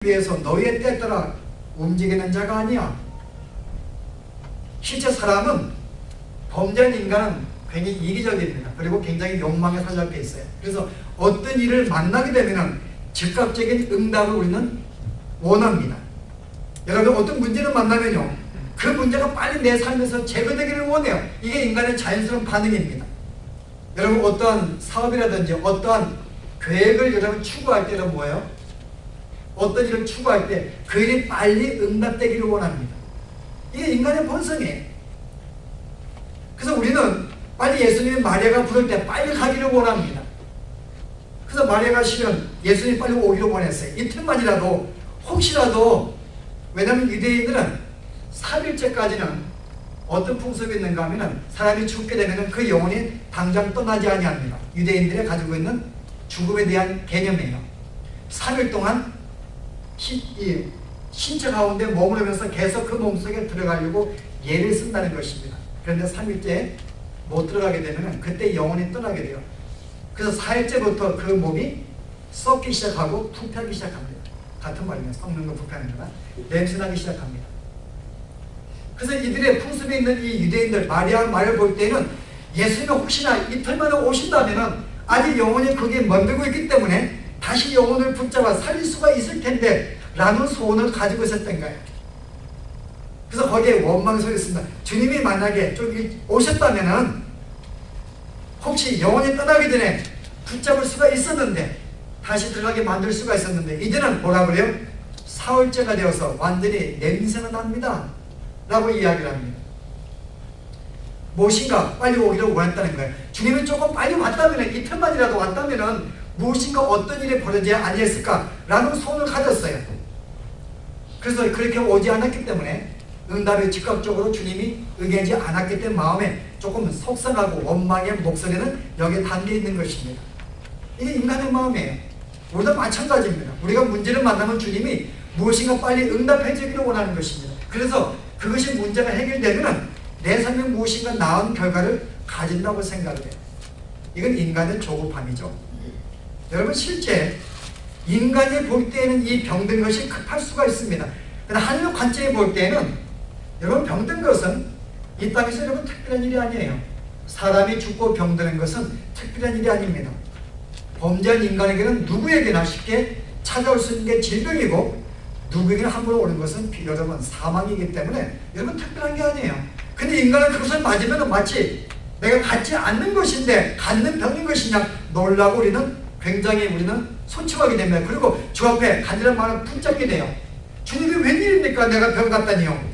위해서 너희의 때에 따라 움직이는 자가 아니야. 실제 사람은, 범죄한 인간은 굉장히 이기적입니다. 그리고 굉장히 욕망에 사로잡혀 있어요. 그래서 어떤 일을 만나게 되면 즉각적인 응답을 우리는 원합니다. 여러분, 어떤 문제를 만나면요, 그 문제가 빨리 내 삶에서 제거되기를 원해요. 이게 인간의 자연스러운 반응입니다. 여러분, 어떠한 사업이라든지 어떠한 계획을 여러분 추구할 때는 뭐예요? 어떤 일을 추구할 때 그 일이 빨리 응답되기를 원합니다. 이게 인간의 본성이에요. 그래서 우리는 빨리 예수님이 마리아가 부를 때 빨리 가기를 원합니다. 그래서 마리아가 실은 예수님이 빨리 오기를 원했어요. 이틀만이라도 혹시라도. 왜냐하면 유대인들은 3일째까지는 어떤 풍습이 있는가 하면 사람이 죽게 되면 그 영혼이 당장 떠나지 아니합니다. 유대인들이 가지고 있는 죽음에 대한 개념이에요. 3일 동안 신체 가운데 머무르면서 계속 그 몸속에 들어가려고 예를 쓴다는 것입니다. 그런데 3일째 못 들어가게 되면 그때 영혼이 떠나게 돼요. 그래서 4일째부터 그 몸이 썩기 시작하고 부패하기 시작합니다. 같은 말이면 썩는 거 부패하는 거나 냄새나기 시작합니다. 그래서 이들의 풍습에 있는 이 유대인들, 마리아 말을 볼 때는 예수님이 혹시나 이틀 만에 오신다면 아직 영혼이 거기에 멈들고 있기 때문에 다시 영혼을 붙잡아 살릴 수가 있을 텐데 라는 소원을 가지고 있었던 거예요. 그래서 거기에 원망이 서 있습니다. 주님이 만약에 좀 오셨다면 혹시 영혼이 떠나기 전에 붙잡을 수가 있었는데, 다시 들어가게 만들 수가 있었는데, 이제는 뭐라 그래요? 사흘째가 되어서 완전히 냄새가 납니다 라고 이야기를 합니다. 무엇인가 빨리 오기를 원했다는 거예요. 주님은 조금 빨리 왔다면, 이틀만이라도 왔다면 무엇인가 어떤 일이 벌어져야 아니했을까 라는 소원을 가졌어요. 그래서 그렇게 오지 않았기 때문에 응답에 즉각적으로 주님이 응하지 않았기 때문에 마음에 조금 속상하고 원망의 목소리는 여기에 담겨 있는 것입니다. 이게 인간의 마음이에요. 우리도 마찬가지입니다. 우리가 문제를 만나면 주님이 무엇인가 빨리 응답해 주기를 원하는 것입니다. 그래서 그것이 문제가 해결되면 내 삶에 무엇인가 나은 결과를 가진다고 생각을 해요. 이건 인간의 조급함이죠. 여러분, 실제 인간이 볼 때에는 이 병든 것이 급할 수가 있습니다. 그러나 하나님의 관점에 볼 때는 여러분, 병든 것은 이 땅에서 여러분 특별한 일이 아니에요. 사람이 죽고 병드는 것은 특별한 일이 아닙니다. 범죄한 인간에게는 누구에게나 쉽게 찾아올 수 있는 게 질병이고, 누구에게나 한 번 오는 것은 여러분 사망이기 때문에 여러분 특별한 게 아니에요. 근데 인간은 그것을 맞으면 마치 내가 갖지 않는 것인데 갖는 병인 것이냐 놀라고 우리는 소침하게 됩니다. 그리고 주 앞에 간절한 마음을 붙잡게 돼요. 주님이 웬일입니까? 내가 병 같다니요.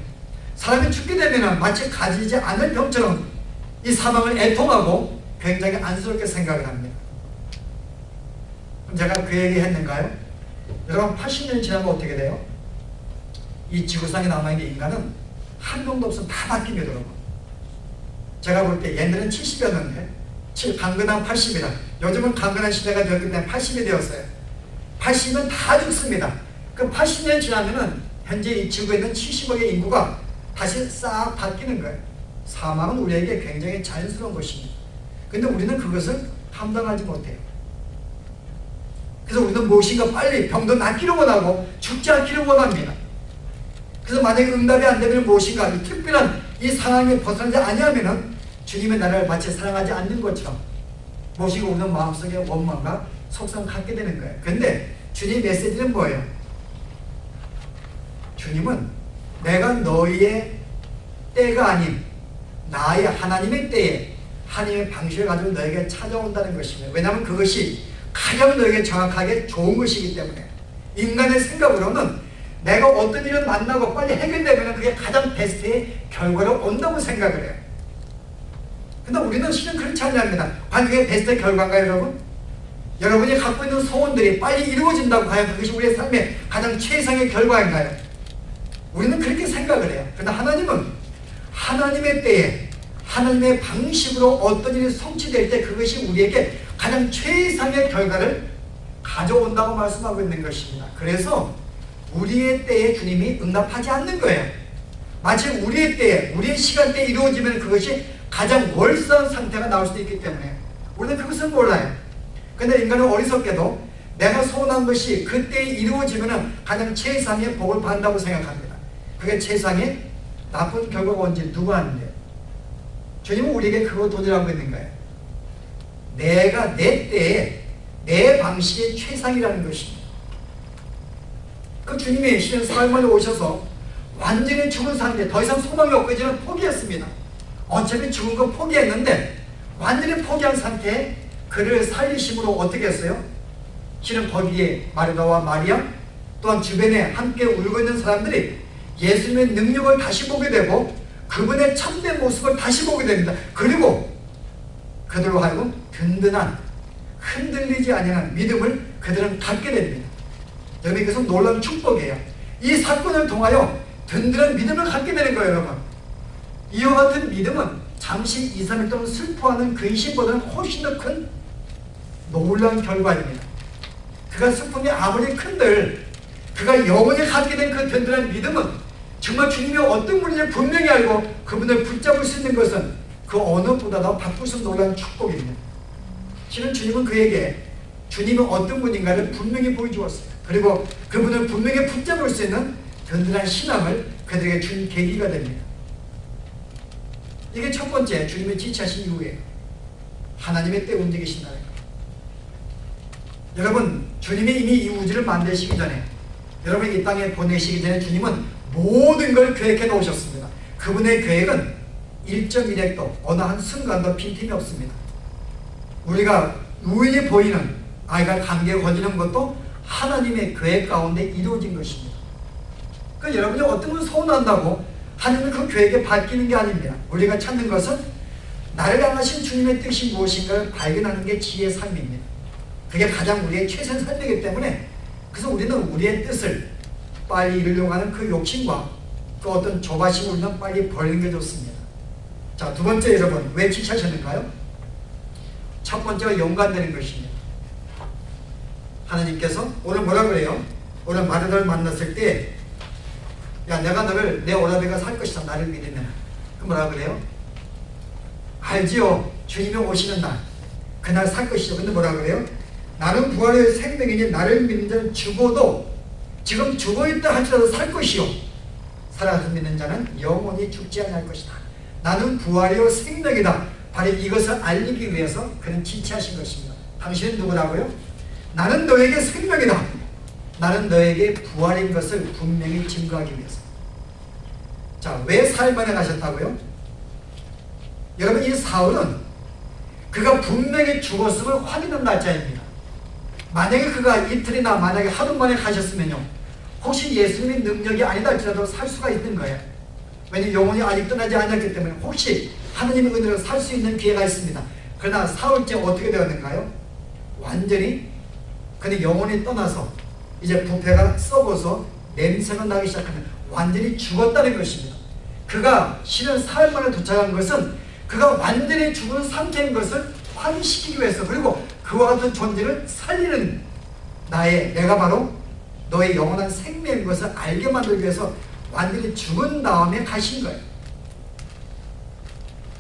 사람이 죽게 되면 마치 가지지 않을 병처럼 이 사망을 애통하고 굉장히 안쓰럽게 생각을 합니다. 그럼 제가 그 얘기 했는가요? 여러분, 80년 지나면 어떻게 돼요? 이 지구상에 남아있는 인간은 한 명도 없으면 다 바뀝니다. 여러분, 제가 볼 때 옛날엔 70이었는데 강건한 80이다. 요즘은 강건한 시대가 되었기 때문에 80이 되었어요. 80은 다 죽습니다. 그 80년 지나면은 현재 이 지구에 있는 70억의 인구가 다시 싹 바뀌는 거예요. 사망은 우리에게 굉장히 자연스러운 것입니다. 근데 우리는 그것을 감당하지 못해요. 그래서 우리는 무엇인가 빨리 병도 낫기를 원하고 죽지 않기를 원합니다. 그래서 만약에 응답이 안 되면 무엇인가 이 특별한 이 상황에 벗어나지 아니하면은 주님의 나라를 마치 사랑하지 않는 것처럼 무엇인가 우리는 마음속에 원망과 속상을 갖게 되는 거예요. 그런데 주님 메시지는 뭐예요? 주님은 내가 너희의 때가 아닌 나의 하나님의 때에 하나님의 방식을 가지고 너에게 찾아온다는 것입니다. 왜냐하면 그것이 가장 너에게 정확하게 좋은 것이기 때문에. 인간의 생각으로는 내가 어떤 일을 만나고 빨리 해결되면 그게 가장 베스트의 결과로 온다고 생각을 해요. 근데 우리는 실은 그렇지 않습니다. 과연 그게 베스트의 결과인가요, 여러분? 여러분이 갖고 있는 소원들이 빨리 이루어진다고 과연 그것이 우리의 삶의 가장 최상의 결과인가요? 우리는 그렇게 생각을 해요. 그러나 하나님은 하나님의 때에 하나님의 방식으로 어떤 일이 성취될 때 그것이 우리에게 가장 최상의 결과를 가져온다고 말씀하고 있는 것입니다. 그래서 우리의 때에 주님이 응답하지 않는 거예요. 마치 우리의 때에, 우리의 시간대에 이루어지면 그것이 가장 월성한 상태가 나올 수도 있기 때문에 우리는 그것을 몰라요. 그런데 인간은 어리석게도 내가 소원한 것이 그때 이루어지면 가장 최상의 복을 받는다고 생각합니다. 그게 최상의 나쁜 결과가 온지 누가 아는데요? 주님은 우리에게 그거 도전하고 있는 거예요. 내가 내 때에 내 방식의 최상이라는 것입니다. 그 주님이 실은 삶을 오셔서 완전히 죽은 상태, 더 이상 소망이 없고 이제는 포기했습니다. 어차피 죽은 거 포기했는데 완전히 포기한 상태에 그를 살리심으로 어떻게 했어요? 실은 거기에 마르다와 마리아 또한 주변에 함께 울고 있는 사람들이 예수님의 능력을 다시 보게 되고 그분의 참된 모습을 다시 보게 됩니다. 그리고 그들로 하여금 든든한 흔들리지 아니하는 믿음을 그들은 갖게 됩니다. 여러분 이것은 놀라운 축복이에요. 이 사건을 통하여 든든한 믿음을 갖게 되는 거예요. 여러분 이와 같은 믿음은 잠시 2, 3일 동안 슬퍼하는 근심보다는 훨씬 더 큰 놀라운 결과입니다. 그가 슬픔이 아무리 큰들 그가 영원히 갖게 된 그 든든한 믿음은 정말 주님이 어떤 분인지 분명히 알고 그분을 붙잡을 수 있는 것은 그 어느 보다도 바꿀 수 놀라운 축복입니다. 실은 주님은 그에게 주님이 어떤 분인가를 분명히 보여주었어요. 그리고 그분을 분명히 붙잡을 수 있는 든든한 신앙을 그들에게 준 계기가 됩니다. 이게 첫 번째 주님의 지체하신 이후에 하나님의 때 움직이신다는 거예요. 여러분 주님이 이미 이 우주를 만드시기 전에 여러분 이 땅에 보내시기 전에 주님은 모든 걸 계획해 놓으셨습니다. 그분의 계획은 1.1핵도 어느 한 순간도 빈틈이 없습니다. 우리가 우연히 보이는 아이가 감기에 걸리는 것도 하나님의 계획 가운데 이루어진 것입니다. 그러니까 여러분이 어떤 걸 소원한다고 하나님은 그 계획에 바뀌는 게 아닙니다. 우리가 찾는 것은 나를 향하신 주님의 뜻이 무엇인가를 발견하는 게 지혜의 삶입니다. 그게 가장 우리의 최선 삶이기 때문에 그래서 우리는 우리의 뜻을 빨리 이루려고 하는 그 욕심과 그 어떤 조바심을 우리는 빨리 버리는 게 좋습니다. 자, 두 번째 여러분 왜 지체하셨는가요? 첫 번째가 용감되는 것입니다. 하나님께서 오늘 뭐라 그래요? 오늘 마르다를 만났을 때 야 내가 너를 내 오라비가 살 것이다 나를 믿으면 그 뭐라 그래요? 알지요 주님이 오시는 날 그날 살 것이죠. 근데 뭐라 그래요? 나는 부활의 생명이니 나를 믿는 자는 죽어도 지금 죽어있다 할지라도 살 것이요 살아서 믿는 자는 영원히 죽지 않을 것이다. 나는 부활이요 생명이다. 바로 이것을 알리기 위해서 그는 지체하신 것입니다. 당신은 누구라고요? 나는 너에게 생명이다. 나는 너에게 부활인 것을 분명히 증거하기 위해서. 자, 왜 사흘만에 가셨다고요? 여러분 이 사흘은 그가 분명히 죽었음을 확인한 날짜입니다. 만약에 그가 이틀이나 만약에 하루 만에 가셨으면요 혹시 예수님의 능력이 아니다 할지라도 살 수가 있는 거예요. 왜냐하면 영혼이 아직 떠나지 않았기 때문에 혹시 하나님의 은혜로 살 수 있는 기회가 있습니다. 그러나 사흘째 어떻게 되었는가요? 완전히 그는 영혼이 떠나서 이제 부패가 썩어서 냄새가 나기 시작하면 완전히 죽었다는 것입니다. 그가 실은 사흘 만에 도착한 것은 그가 완전히 죽은 상태인 것을 확인시키기 위해서 그리고 그와 같은 존재를 살리는 내가 바로 너의 영원한 생명인 것을 알게 만들기 위해서 완전히 죽은 다음에 가신 거예요.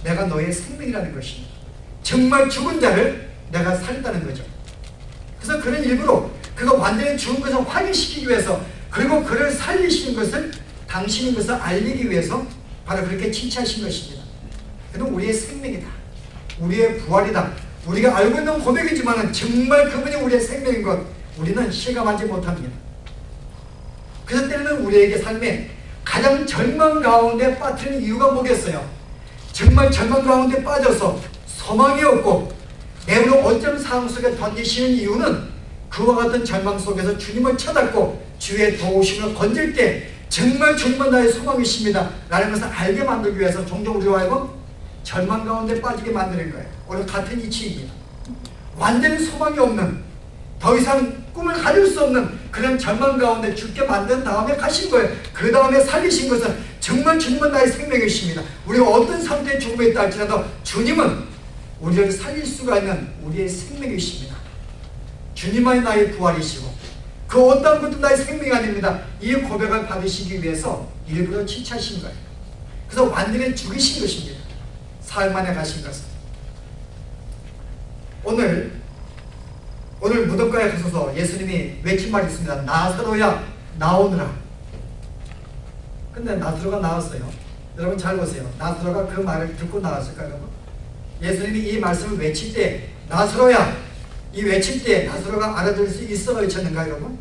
내가 너의 생명이라는 것입니다. 정말 죽은 자를 내가 살렸다는 거죠. 그래서 그런 일부러 그가 완전히 죽은 것을 확인시키기 위해서 그리고 그를 살리시는 것을 당신인 것을 알리기 위해서 바로 그렇게 칭찬하신 것입니다. 그는 우리의 생명이다. 우리의 부활이다. 우리가 알고 있는 고백이지만 정말 그분이 우리의 생명인 것 우리는 실감하지 못합니다. 그래서 때로는 우리에게 삶에 가장 절망 가운데 빠뜨리는 이유가 뭐겠어요? 정말 절망 가운데 빠져서 소망이 없고 내버려 어쩌는 상황 속에 던지시는 이유는 그와 같은 절망 속에서 주님을 찾았고 주의 도우심을 건질 때 정말 주님은 나의 소망이십니다 라는 것을 알게 만들기 위해서 종종 우리와 하여금 절망 가운데 빠지게 만드는 거예요. 오늘 같은 이치입니다. 완전히 소망이 없는 더 이상 꿈을 가질 수 없는 그런 절망 가운데 죽게 만든 다음에 가신 거예요. 그 다음에 살리신 것은 정말 주님은 나의 생명이십니다. 우리가 어떤 상태에 죽음에 있다 할지라도 주님은 우리를 살릴 수가 있는 우리의 생명이십니다. 주님만이 나의 부활이시고 그 어떤 것도 나의 생명이 아닙니다. 이 고백을 받으시기 위해서 일부러 지체하신 거예요. 그래서 완전히 죽이신 것입니다. 사흘 만에 가신 것은. 오늘 오늘 무덤가에 가셔서 예수님이 외친 말이 있습니다. 나사로야 나오느라. 근데 나사로가 나왔어요. 여러분 잘 보세요. 나사로가 그 말을 듣고 나왔을까요, 여러분? 예수님이 이 말씀을 외칠 때 나사로야, 이 외칠 때 나사로가 알아들을 수 있어 외쳤는가, 여러분?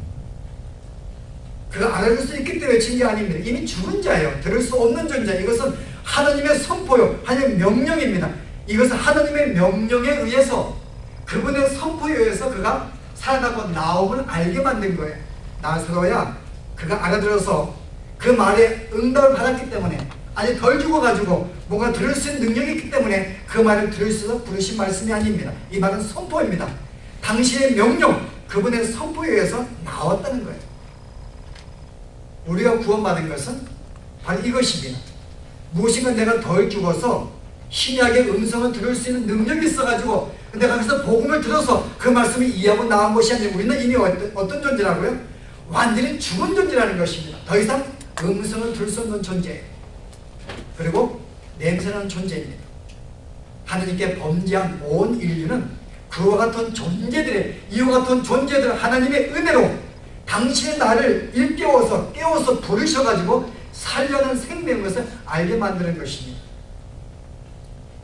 그가 알아들 수 있기 때문에 외친 게 아닙니다. 이미 죽은 자예요. 들을 수 없는 존재. 이것은 하나님의 선포요, 하나님의 명령입니다. 이것은 하나님의 명령에 의해서, 그분의 선포에 의해서 그가 살아나고 나옴을 알게 만든 거예요. 나사로야, 그가 알아들어서 그 말에 응답을 받았기 때문에, 아니 덜 죽어가지고 뭔가 들을 수 있는 능력이 있기 때문에 그 말을 들을 수 있어서 부르신 말씀이 아닙니다. 이 말은 선포입니다. 당신의 명령, 그분의 선포에 의해서 나왔다는 거예요. 우리가 구원받은 것은 바로 이것입니다. 무엇인가 내가 덜 죽어서 신약의 음성을 들을 수 있는 능력이 있어가지고 내가 거기서 복음을 들어서 그 말씀을 이해하고 나온 것이 아니라 우리는 이미 어떤 존재라고요? 완전히 죽은 존재라는 것입니다. 더 이상 음성을 들을 수 없는 존재예요. 그리고 냄새나는 존재입니다. 하나님께 범죄한 온 인류는 그와 같은 존재들의, 이와 같은 존재들 하나님의 은혜로 당신의 나를 일깨워서 깨워서 부르셔가지고 살려는 생명인 것을 알게 만드는 것입니다.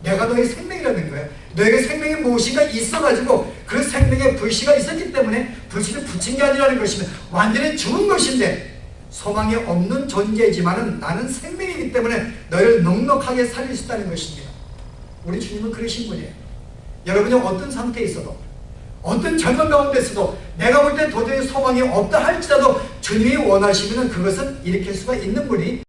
내가 너의 생명이라는 거예요. 너에게 생명이 무엇인가 있어가지고 그 생명에 불씨가 있었기 때문에 불씨를 붙인 게 아니라는 것입니다. 완전히 죽은 것인데 소망이 없는 존재이지만은 나는 생명이기 때문에 너를 넉넉하게 살릴 수 있다는 것입니다. 우리 주님은 그러신 분이에요. 여러분이 어떤 상태에 있어도, 어떤 절망 가운데 있어도, 내가 볼 때 도저히 소망이 없다 할지라도 주님이 원하시면 그것은 일으킬 수가 있는 분이